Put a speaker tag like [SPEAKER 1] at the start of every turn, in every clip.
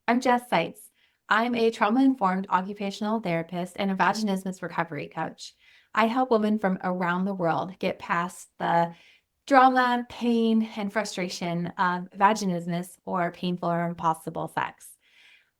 [SPEAKER 1] I'm Jess Seitz. I'm a trauma-informed occupational therapist and a vaginismus recovery coach. I help women from around the world get past the drama, pain, and frustration of vaginismus or painful or impossible sex.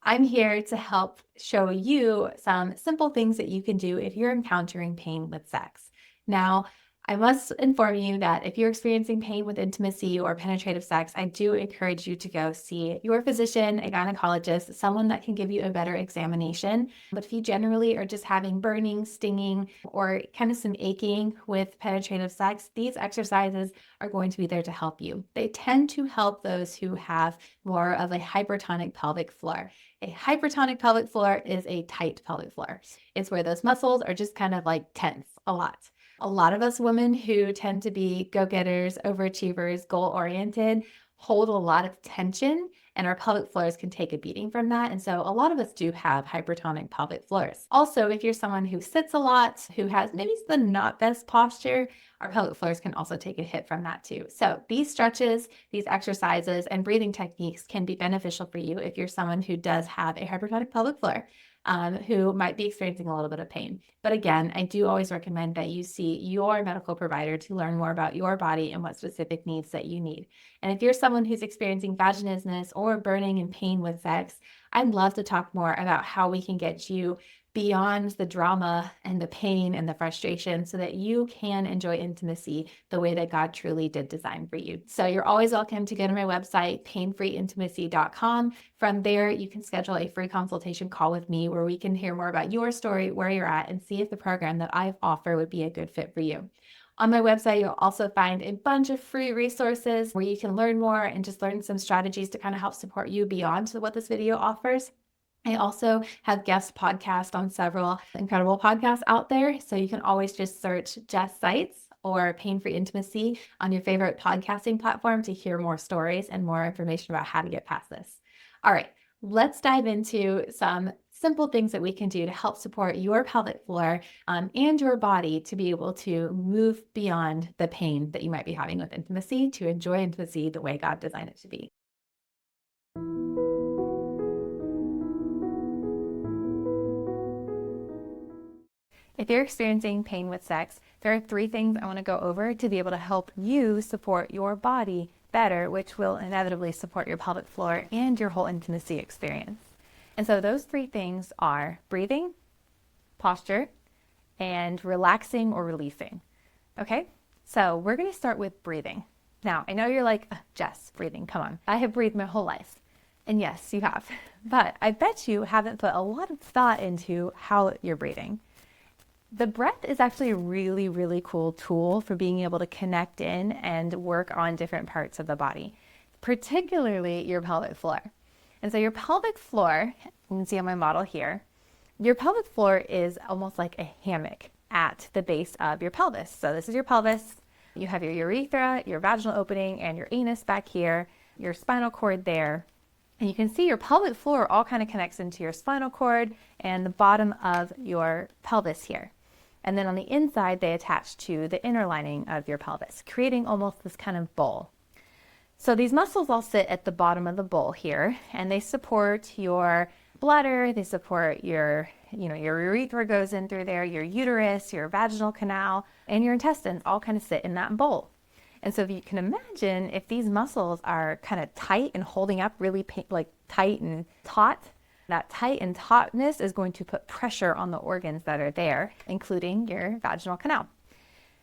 [SPEAKER 1] I'm here to help show you some simple things that you can do if you're encountering pain with sex. Now, I must inform you that if you're experiencing pain with intimacy or penetrative sex, I do encourage you to go see your physician, a gynecologist, someone that can give you a better examination. But if you generally are just having burning, stinging, or kind of some aching with penetrative sex, these exercises are going to be there to help you. They tend to help those who have more of a hypertonic pelvic floor. A hypertonic pelvic floor is a tight pelvic floor. It's where those muscles are just kind of like tense a lot. A lot of us women who tend to be go-getters, overachievers, goal-oriented, hold a lot of tension, and our pelvic floors can take a beating from that. And so a lot of us do have hypertonic pelvic floors. Also, if you're someone who sits a lot, who has maybe the not best posture, our pelvic floors can also take a hit from that too. So these stretches, these exercises, and breathing techniques can be beneficial for you if you're someone who does have a hypertonic pelvic floor. Who might be experiencing a little bit of pain. But again, I do always recommend that you see your medical provider to learn more about your body and what specific needs that you need. And if you're someone who's experiencing vaginismus or burning and pain with sex, I'd love to talk more about how we can get you beyond the drama and the pain and the frustration so that you can enjoy intimacy the way that God truly did design for you. So you're always welcome to go to my website, painfreeintimacy.com. From there, you can schedule a free consultation call with me where we can hear more about your story, where you're at, and see if the program that I offer would be a good fit for you. On my website, you'll also find a bunch of free resources where you can learn more and just learn some strategies to kind of help support you beyond what this video offers. I also have guest podcasts on several incredible podcasts out there. So you can always just search Jess Seitz or Pain Free Intimacy on your favorite podcasting platform to hear more stories and more information about how to get past this. All right, let's dive into some simple things that we can do to help support your pelvic floor and your body to be able to move beyond the pain that you might be having with intimacy to enjoy intimacy the way God designed it to be. If you're experiencing pain with sex, there are 3 things I want to go over to be able to help you support your body better, which will inevitably support your pelvic floor and your whole intimacy experience. And so those 3 things are breathing, posture, and relaxing or releasing. Okay, so we're going to start with breathing. Now, I know you're like, Jess, breathing, come on. I have breathed my whole life. And yes, you have. But I bet you haven't put a lot of thought into how you're breathing. The breath is actually a really, really cool tool for being able to connect in and work on different parts of the body, particularly your pelvic floor. And so your pelvic floor, you can see on my model here, your pelvic floor is almost like a hammock at the base of your pelvis. So this is your pelvis. You have your urethra, your vaginal opening, and your anus back here, your spinal cord there. And you can see your pelvic floor all kind of connects into your spinal cord and the bottom of your pelvis here. And then on the inside, they attach to the inner lining of your pelvis, creating almost this kind of bowl. So these muscles all sit at the bottom of the bowl here, and they support your bladder, they support your urethra goes in through there, your uterus, your vaginal canal, and your intestines all kind of sit in that bowl. And so if you can imagine, if these muscles are kind of tight and holding up really tight and taut, that tight and tautness is going to put pressure on the organs that are there, including your vaginal canal.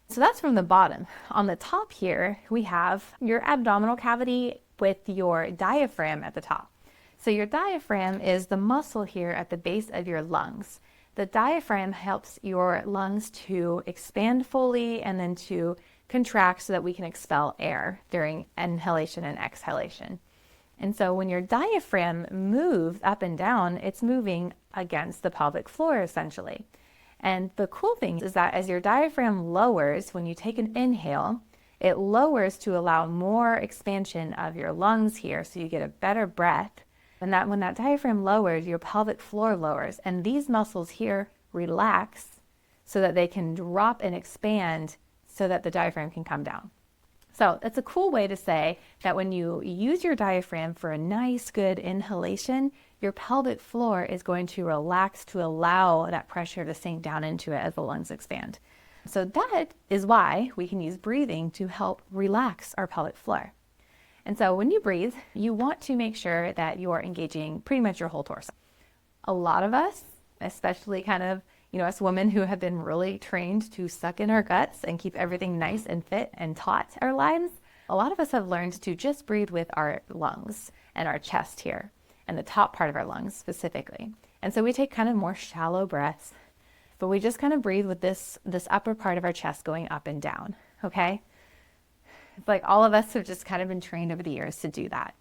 [SPEAKER 1] So that's from the bottom. On the top here, we have your abdominal cavity with your diaphragm at the top. So your diaphragm is the muscle here at the base of your lungs. The diaphragm helps your lungs to expand fully and then to contract so that we can expel air during inhalation and exhalation. And so when your diaphragm moves up and down, it's moving against the pelvic floor essentially. And the cool thing is that as your diaphragm lowers, when you take an inhale, it lowers to allow more expansion of your lungs here so you get a better breath. And that when that diaphragm lowers, your pelvic floor lowers. And these muscles here relax so that they can drop and expand so that the diaphragm can come down. So that's a cool way to say that when you use your diaphragm for a nice, good inhalation, your pelvic floor is going to relax to allow that pressure to sink down into it as the lungs expand. So that is why we can use breathing to help relax our pelvic floor. And so when you breathe, you want to make sure that you are engaging pretty much your whole torso. A lot of us, especially kind of, us women who have been really trained to suck in our guts and keep everything nice and fit and taut our lives, a lot of us have learned to just breathe with our lungs and our chest here and the top part of our lungs specifically. And so we take kind of more shallow breaths, but we just kind of breathe with this upper part of our chest going up and down, okay? It's like all of us have just kind of been trained over the years to do that.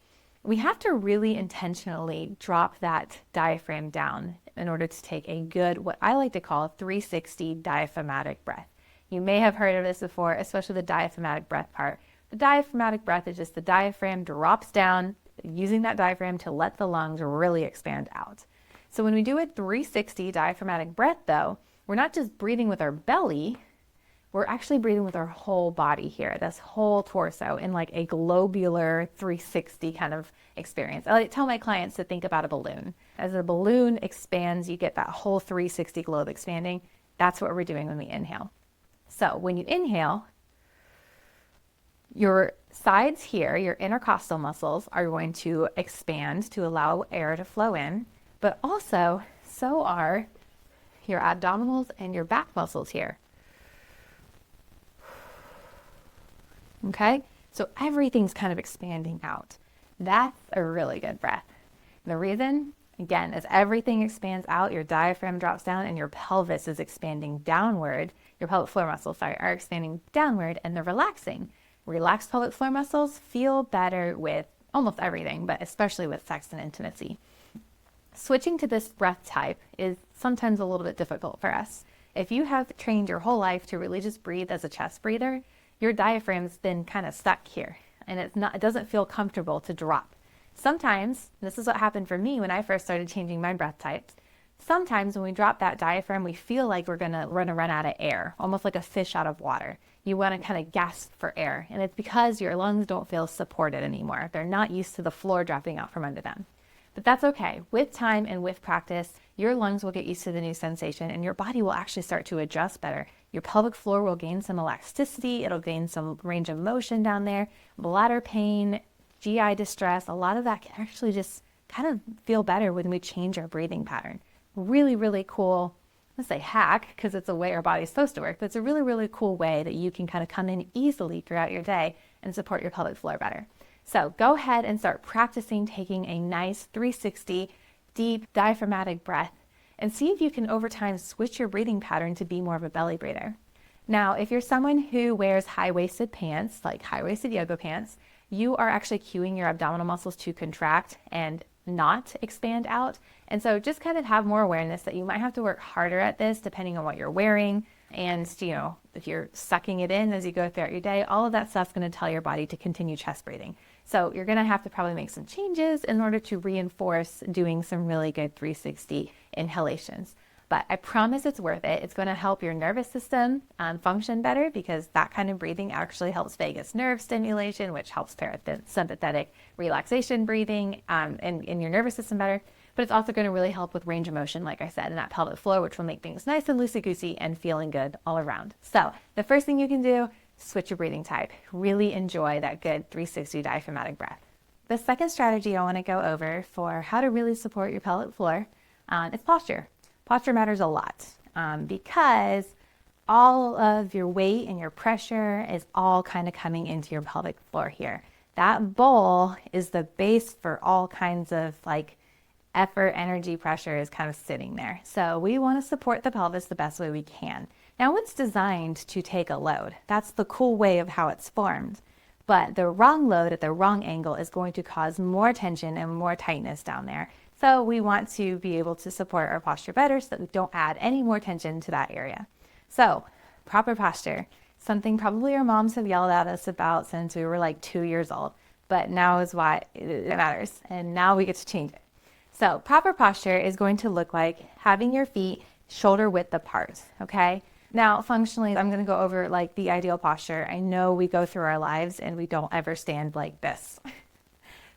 [SPEAKER 1] We have to really intentionally drop that diaphragm down in order to take a good, what I like to call 360 diaphragmatic breath. You may have heard of this before, especially the diaphragmatic breath part. The diaphragmatic breath is just the diaphragm drops down, using that diaphragm to let the lungs really expand out. So when we do a 360 diaphragmatic breath though, we're not just breathing with our belly, we're actually breathing with our whole body here, this whole torso in like a globular 360 kind of experience. I like to tell my clients to think about a balloon. As a balloon expands, you get that whole 360 globe expanding. That's what we're doing when we inhale. So when you inhale, your sides here, your intercostal muscles are going to expand to allow air to flow in, but also so are your abdominals and your back muscles here. Okay, so everything's kind of expanding out. That's a really good breath. The reason, again, as everything expands out, your diaphragm drops down and your pelvis is expanding downward. Your pelvic floor muscles, are expanding downward and they're relaxing. Relaxed pelvic floor muscles feel better with almost everything, but especially with sex and intimacy. Switching to this breath type is sometimes a little bit difficult for us. If you have trained your whole life to really just breathe as a chest breather, your diaphragm's been kind of stuck here and it doesn't feel comfortable to drop. Sometimes, this is what happened for me when I first started changing my breath types, sometimes when we drop that diaphragm, we feel like we're going to run out of air, almost like a fish out of water. You want to kind of gasp for air, and it's because your lungs don't feel supported anymore. They're not used to the floor dropping out from under them. But that's okay. With time and with practice, your lungs will get used to the new sensation and your body will actually start to adjust better. Your pelvic floor will gain some elasticity. It'll gain some range of motion down there. Bladder pain, GI distress, a lot of that can actually just kind of feel better when we change our breathing pattern. Really, really cool, let's say hack, because it's a way our body's supposed to work, but it's a really, really cool way that you can kind of come in easily throughout your day and support your pelvic floor better. So go ahead and start practicing taking a nice 360 deep diaphragmatic breath and see if you can over time switch your breathing pattern to be more of a belly breather. Now, if you're someone who wears high-waisted pants, like high-waisted yoga pants, you are actually cueing your abdominal muscles to contract and not expand out. And so just kind of have more awareness that you might have to work harder at this depending on what you're wearing. And, if you're sucking it in as you go throughout your day, all of that stuff's going to tell your body to continue chest breathing. So you're going to have to probably make some changes in order to reinforce doing some really good 360 inhalations. But I promise it's worth it. It's going to help your nervous system function better because that kind of breathing actually helps vagus nerve stimulation, which helps parasympathetic relaxation breathing in your nervous system better. But it's also going to really help with range of motion, like I said, in that pelvic floor, which will make things nice and loosey-goosey and feeling good all around. So the first thing you can do, switch your breathing type. Really enjoy that good 360 diaphragmatic breath. The second strategy I want to go over for how to really support your pelvic floor is posture. Posture matters a lot because all of your weight and your pressure is all kind of coming into your pelvic floor here. That bowl is the base for all kinds of effort, energy, pressure is kind of sitting there. So we want to support the pelvis the best way we can. Now it's designed to take a load. That's the cool way of how it's formed. But the wrong load at the wrong angle is going to cause more tension and more tightness down there. So we want to be able to support our posture better so that we don't add any more tension to that area. So proper posture, something probably our moms have yelled at us about since we were 2 years old, but now is why it matters. And now we get to change it. So proper posture is going to look like having your feet shoulder width apart, okay? Now, functionally, I'm going to go over the ideal posture. I know we go through our lives and we don't ever stand like this.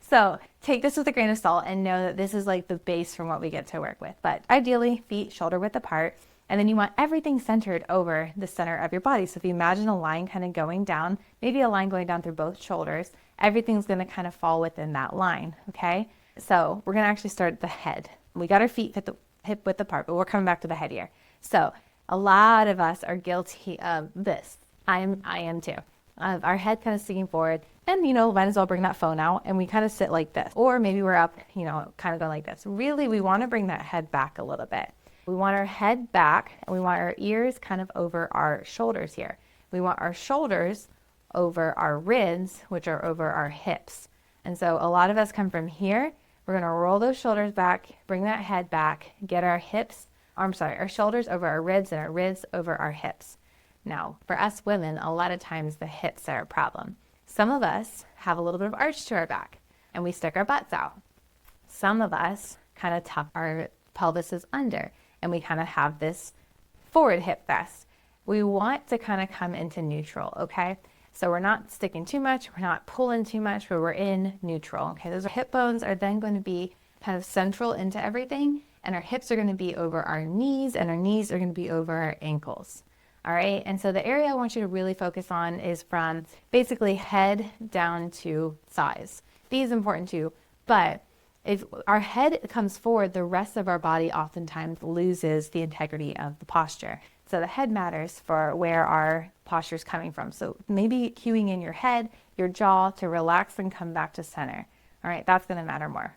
[SPEAKER 1] So take this with a grain of salt and know that this is like the base from what we get to work with. But ideally, feet shoulder width apart. And then you want everything centered over the center of your body. So if you imagine a line kind of going down, maybe a line going down through both shoulders, everything's going to kind of fall within that line, okay? So we're going to actually start at the head. We got our feet hip width apart, but we're coming back to the head here. So a lot of us are guilty of this. I am too. Our head kind of sticking forward, and might as well bring that phone out and we kind of sit like this. Or maybe we're up, kind of going like this. Really, we want to bring that head back a little bit. We want our head back and we want our ears kind of over our shoulders here. We want our shoulders over our ribs, which are over our hips. And so a lot of us come from here. We're going to roll those shoulders back, bring that head back, get our shoulders over our ribs and our ribs over our hips. Now, for us women, a lot of times the hips are a problem. Some of us have a little bit of arch to our back and we stick our butts out. Some of us kind of tuck our pelvises under and we kind of have this forward hip thrust. We want to kind of come into neutral, okay? So we're not sticking too much, we're not pulling too much, but we're in neutral, okay? Those hip bones are then going to be kind of central into everything, and our hips are going to be over our knees, and our knees are going to be over our ankles. All right, and so the area I want you to really focus on is from basically head down to thighs. These are important too, but if our head comes forward, the rest of our body oftentimes loses the integrity of the posture. So the head matters for where our posture is coming from. So maybe cueing in your head, your jaw to relax and come back to center. All right, that's going to matter more.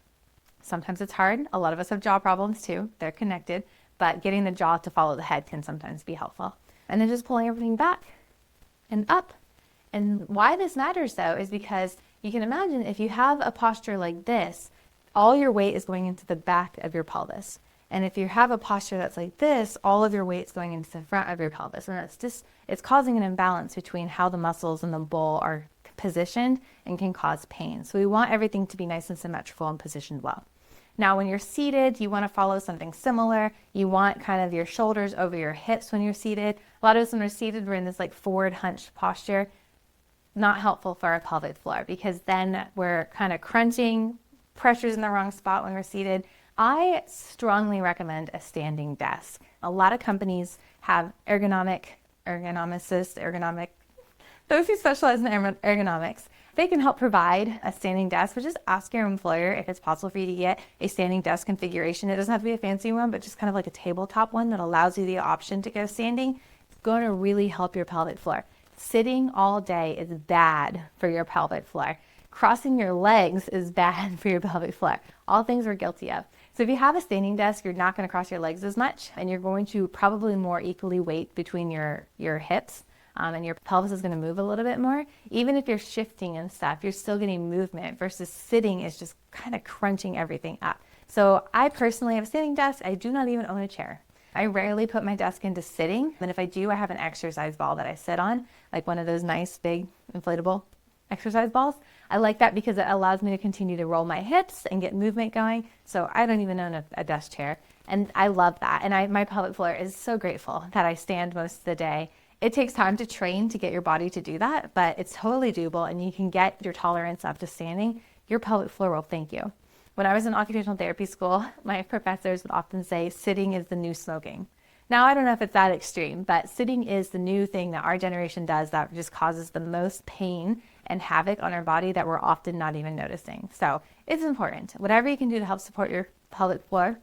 [SPEAKER 1] Sometimes it's hard. A lot of us have jaw problems too. They're connected, but getting the jaw to follow the head can sometimes be helpful. And then just pulling everything back and up. And why this matters though is because you can imagine if you have a posture like this, all your weight is going into the back of your pelvis. And if you have a posture that's like this, all of your weight's going into the front of your pelvis. And it's causing an imbalance between how the muscles in the bowl are positioned and can cause pain. So we want everything to be nice and symmetrical and positioned well. Now, when you're seated, you want to follow something similar. You want kind of your shoulders over your hips when you're seated. A lot of us when we're seated, we're in this like forward hunched posture. Not helpful for our pelvic floor because then we're kind of crunching, pressure's in the wrong spot when we're seated. I strongly recommend a standing desk. A lot of companies have ergonomicists, those who specialize in ergonomics. They can help provide a standing desk, but just ask your employer if it's possible for you to get a standing desk configuration. It doesn't have to be a fancy one, but just kind of like a tabletop one that allows you the option to go standing. It's going to really help your pelvic floor. Sitting all day is bad for your pelvic floor. Crossing your legs is bad for your pelvic floor. All things we're guilty of. So if you have a standing desk, you're not going to cross your legs as much, and you're going to probably more equally weight between your hips, and your pelvis is going to move a little bit more. Even if you're shifting and stuff, you're still getting movement versus sitting is just kind of crunching everything up. So I personally have a standing desk. I do not even own a chair. I rarely put my desk into sitting, and if I do, I have an exercise ball that I sit on, like one of those nice big inflatable exercise balls. I like that because it allows me to continue to roll my hips and get movement going. So I don't even own a desk chair. And I love that. And my pelvic floor is so grateful that I stand most of the day. It takes time to train to get your body to do that, but it's totally doable and you can get your tolerance up to standing. Your pelvic floor will thank you. When I was in occupational therapy school, my professors would often say sitting is the new smoking. Now, I don't know if it's that extreme, but sitting is the new thing that our generation does that just causes the most pain and havoc on our body that we're often not even noticing. So it's important. Whatever you can do to help support your pelvic floor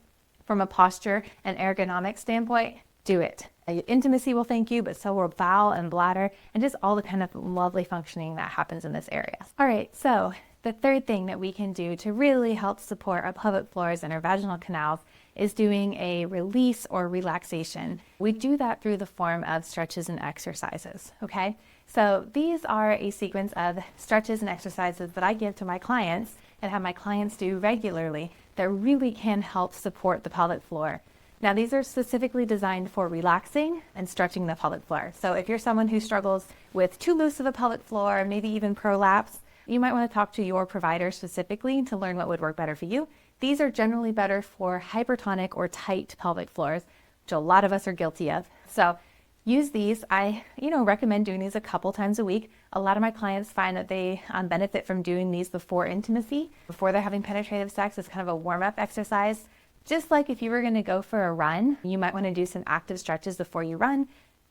[SPEAKER 1] from a posture and ergonomic standpoint, do it. Intimacy will thank you, but so will bowel and bladder and just all the kind of lovely functioning that happens in this area. All right, so the third thing that we can do to really help support our pelvic floors and our vaginal canals is doing a release or relaxation. We do that through the form of stretches and exercises, okay? So these are a sequence of stretches and exercises that I give to my clients and have my clients do regularly that really can help support the pelvic floor. Now, these are specifically designed for relaxing and stretching the pelvic floor. So if you're someone who struggles with too loose of a pelvic floor, maybe even prolapse, you might want to talk to your provider specifically to learn what would work better for you. These are generally better for hypertonic or tight pelvic floors, which a lot of us are guilty of. So use these. I, recommend doing these a couple times a week. A lot of my clients find that they benefit from doing these before intimacy, before they're having penetrative sex. It's kind of a warm-up exercise. Just like if you were going to go for a run, you might want to do some active stretches before you run,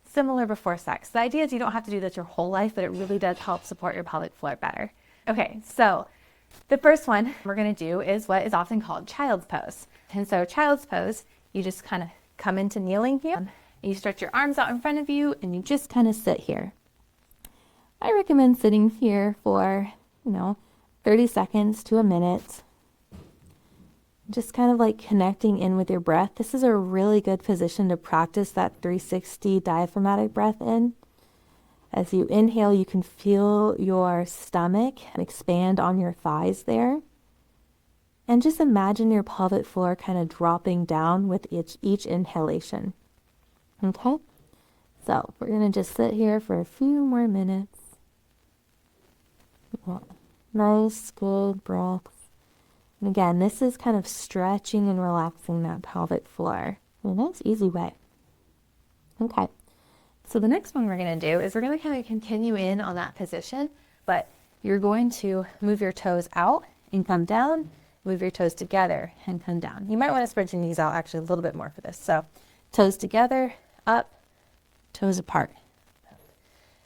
[SPEAKER 1] similar before sex. The idea is you don't have to do this your whole life, but it really does help support your pelvic floor better. Okay, so the first one we're going to do is what is often called child's pose. And so child's pose, you just kind of come into kneeling here. You stretch your arms out in front of you and you just kind of sit here. I recommend sitting here for, 30 seconds to a minute. Just kind of like connecting in with your breath. This is a really good position to practice that 360 diaphragmatic breath in. As you inhale, you can feel your stomach expand on your thighs there. And just imagine your pelvic floor kind of dropping down with each inhalation. Okay? So we're going to just sit here for a few more minutes. Nice, good breaths. And again, this is kind of stretching and relaxing that pelvic floor in a nice, easy way. Okay. So the next one we're going to do is we're going to kind of continue in on that position, but you're going to move your toes out and come down, move your toes together and come down. You might want to spread your knees out actually a little bit more for this. So toes together, up, toes apart.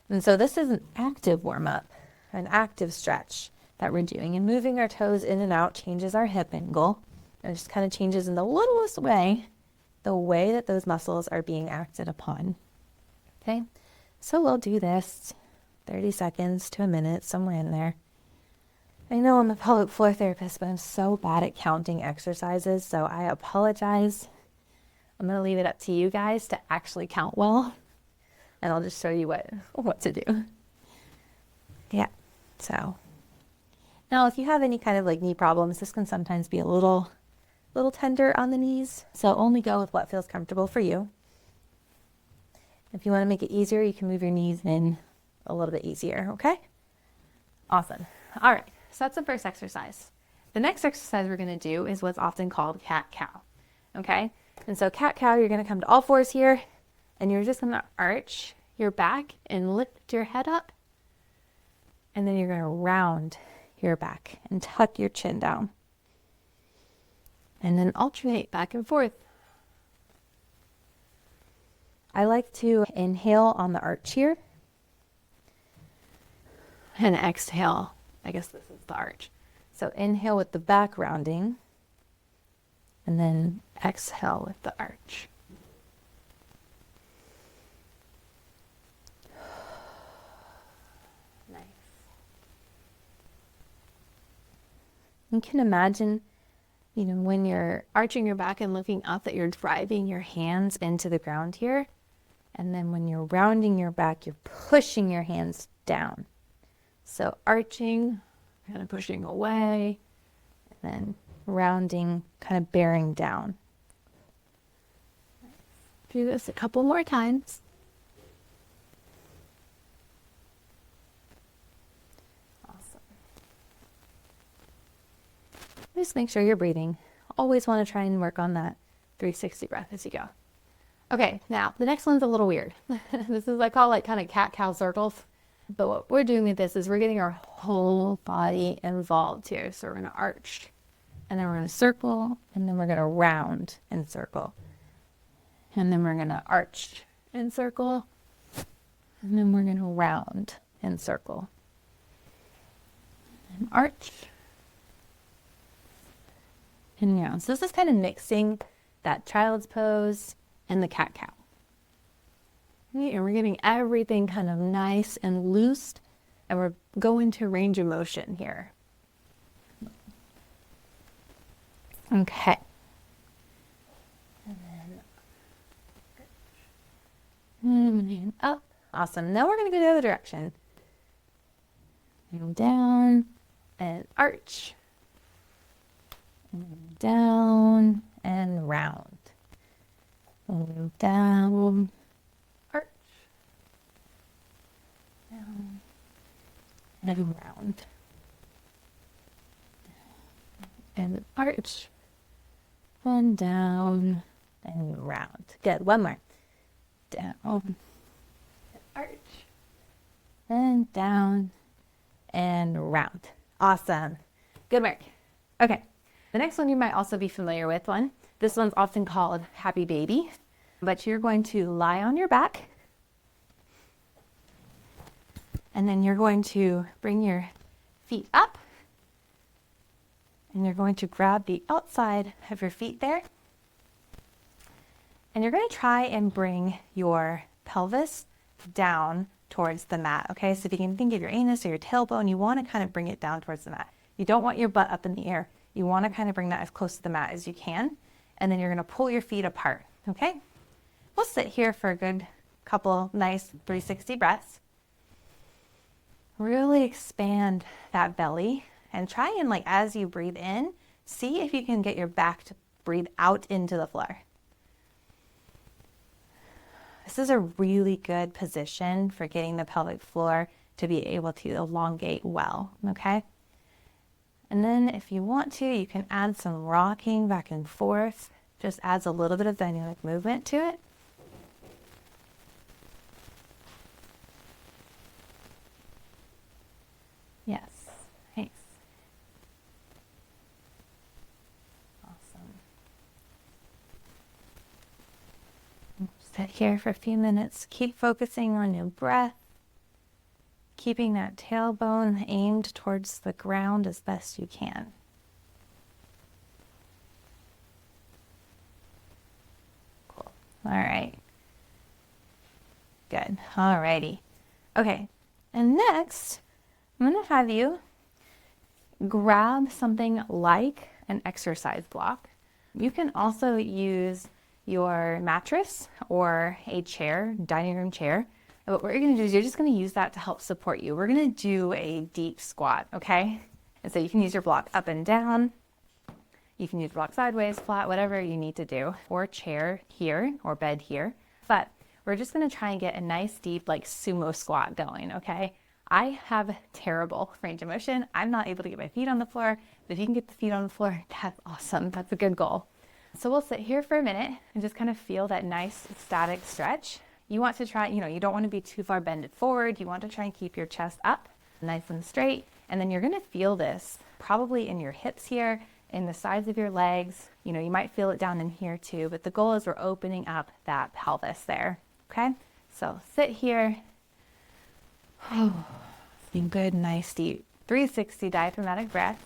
[SPEAKER 1] And so this is an active warm-up, an active stretch that we're doing. And moving our toes in and out changes our hip angle. And it just kind of changes in the littlest way, the way that those muscles are being acted upon. Okay, so we'll do this 30 seconds to a minute, somewhere in there. I know I'm a pelvic floor therapist, but I'm so bad at counting exercises, so I apologize. I'm going to leave it up to you guys to actually count well, and I'll just show you what to do. Yeah, so now if you have any kind of like knee problems, this can sometimes be a little tender on the knees, so only go with what feels comfortable for you. If you want to make it easier, you can move your knees in a little bit easier, okay? Awesome. All right, so that's the first exercise. The next exercise we're going to do is what's often called cat-cow, okay? And so cat-cow, you're going to come to all fours here, and you're just going to arch your back and lift your head up, and then you're going to round your back and tuck your chin down. And then alternate back and forth. I like to inhale on the arch here and exhale. I guess this is the arch. So inhale with the back rounding and then exhale with the arch. Nice. You can imagine, when you're arching your back and looking up, that you're driving your hands into the ground here. And then when you're rounding your back, you're pushing your hands down. So arching, kind of pushing away, and then rounding, kind of bearing down. Do this a couple more times. Awesome. Just make sure you're breathing. Always want to try and work on that 360 breath as you go. Okay, now the next one's a little weird. This is, I call kind of cat-cow circles. But what we're doing with this is we're getting our whole body involved here. So we're going to arch, and then we're going to circle, and then we're going to round and circle. And then we're going to arch and circle, and then we're going to round and circle. And arch and round. So this is kind of mixing that child's pose and the cat-cow. Okay, and we're getting everything kind of nice and loose, and we're going to range of motion here. Okay. And then up. Awesome. Now we're going to go the other direction. And down and arch. And down and round. And down, arch, down, and round. And arch, and down, and round. Good. One more. Down, and down and round. Awesome. Good work. Okay. The next one you might also be familiar with one. This one's often called happy baby, but you're going to lie on your back and then you're going to bring your feet up and you're going to grab the outside of your feet there. And you're going to try and bring your pelvis down towards the mat, okay? So if you can think of your anus or your tailbone, you want to kind of bring it down towards the mat. You don't want your butt up in the air. You want to kind of bring that as close to the mat as you can. And then you're going to pull your feet apart, okay? We'll sit here for a good couple nice 360 breaths. Really expand that belly and try and, like, as you breathe in, see if you can get your back to breathe out into the floor. This is a really good position for getting the pelvic floor to be able to elongate well, okay? And then if you want to, you can add some rocking back and forth. Just adds a little bit of dynamic movement to it. Yes, nice. Awesome. Sit here for a few minutes. Keep focusing on your breath. Keeping that tailbone aimed towards the ground as best you can. Cool. All right. Good. All righty. Okay. And next, I'm going to have you grab something like an exercise block. You can also use your mattress or a chair, dining room chair. But what you're going to do is you're just going to use that to help support you. We're going to do a deep squat, okay? And so you can use your block up and down. You can use block sideways, flat, whatever you need to do, or chair here or bed here. But we're just going to try and get a nice deep, like, sumo squat going, okay? I have terrible range of motion. I'm not able to get my feet on the floor. But if you can get the feet on the floor, that's awesome. That's a good goal. So we'll sit here for a minute and just kind of feel that nice static stretch. You want to try, you don't want to be too far bended forward. You want to try and keep your chest up nice and straight. And then you're going to feel this probably in your hips here, in the sides of your legs. You might feel it down in here too, but the goal is we're opening up that pelvis there. Okay. So sit here. Oh, good, nice, deep 360 diaphragmatic breath.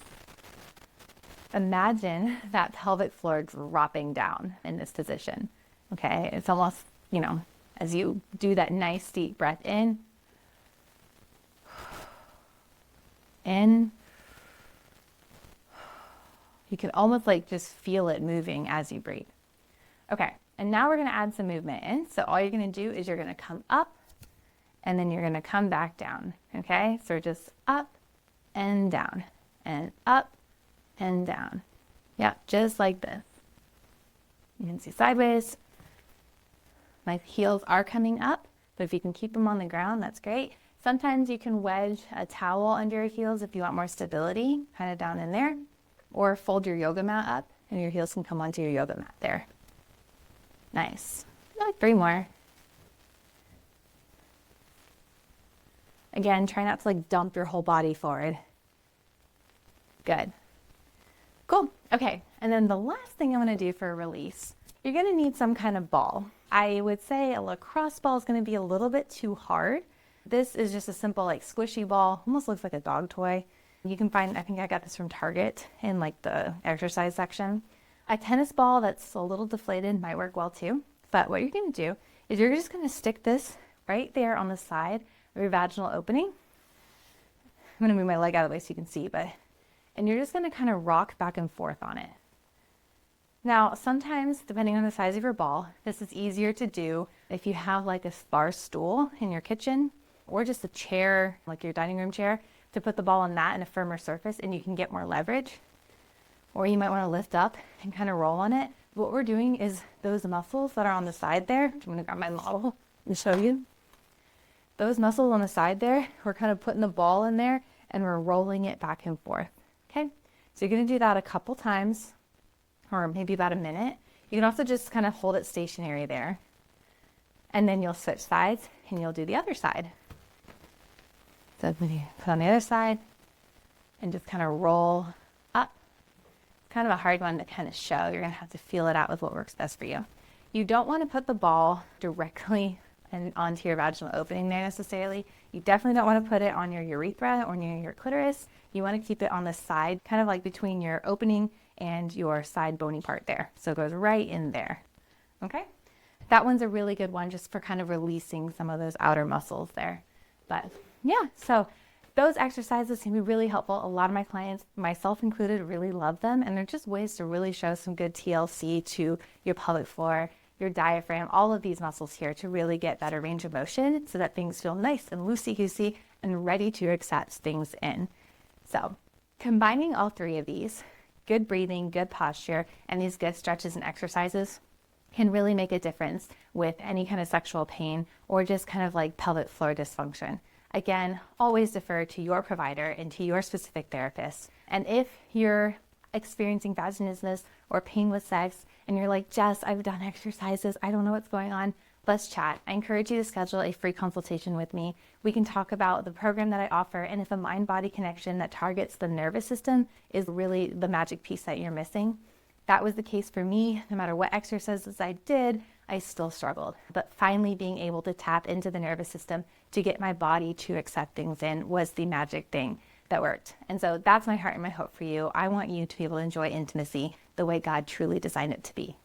[SPEAKER 1] Imagine that pelvic floor dropping down in this position. Okay. It's almost, as you do that nice deep breath in, you can almost just feel it moving as you breathe. Okay, and now we're going to add some movement in. So all you're going to do is you're going to come up and then you're going to come back down. Okay, so just up and down and up and down. Yeah, just like this. You can see sideways. My heels are coming up, but if you can keep them on the ground, that's great. Sometimes you can wedge a towel under your heels if you want more stability, kind of down in there, or fold your yoga mat up and your heels can come onto your yoga mat there. Nice. Like 3 more. Again, try not to dump your whole body forward. Good. Cool. Okay. And then the last thing I'm going to do for a release, you're going to need some kind of ball. I would say a lacrosse ball is going to be a little bit too hard. This is just a simple squishy ball, almost looks like a dog toy. You can find, I think I got this from Target in the exercise section. A tennis ball that's a little deflated might work well too. But what you're going to do is you're just going to stick this right there on the side of your vaginal opening. I'm going to move my leg out of the way so you can see, and you're just going to kind of rock back and forth on it. Now, sometimes, depending on the size of your ball, this is easier to do if you have a bar stool in your kitchen or just a chair, like your dining room chair, to put the ball on that in a firmer surface and you can get more leverage. Or you might want to lift up and kind of roll on it. What we're doing is those muscles that are on the side there, I'm going to grab my model and show you. Those muscles on the side there, we're kind of putting the ball in there and we're rolling it back and forth. Okay, so you're going to do that a couple times, or maybe about a minute. You can also just kind of hold it stationary there. And then you'll switch sides and you'll do the other side.
[SPEAKER 2] So put on the other side and just kind of roll up. Kind of a hard one to kind of show. You're going to have to feel it out with what works best for you. You don't want to put the ball directly onto your vaginal opening there necessarily. You definitely don't want to put it on your urethra or near your clitoris. You want to keep it on the side, kind of like between your opening and your side bony part there. So it goes right in there. Okay? That one's a really good one just for kind of releasing some of those outer muscles there. But yeah, so those exercises can be really helpful. A lot of my clients, myself included, really love them. And they're just ways to really show some good TLC to your pelvic floor, your diaphragm, all of these muscles here to really get better range of motion so that things feel nice and loosey-goosey and ready to accept things in. So combining all three of these, good breathing, good posture, and these good stretches and exercises can really make a difference with any kind of sexual pain or just kind of like pelvic floor dysfunction. Again, always defer to your provider and to your specific therapist. And if you're experiencing vaginismus or pain with sex and you're like, Jess, I've done exercises, I don't know what's going on, let's chat. I encourage you to schedule a free consultation with me. We can talk about the program that I offer and if a mind-body connection that targets the nervous system is really the magic piece that you're missing. That was the case for me. No matter what exercises I did, I still struggled. But finally being able to tap into the nervous system to get my body to accept things in was the magic thing that worked. And so that's my heart and my hope for you. I want you to be able to enjoy intimacy the way God truly designed it to be.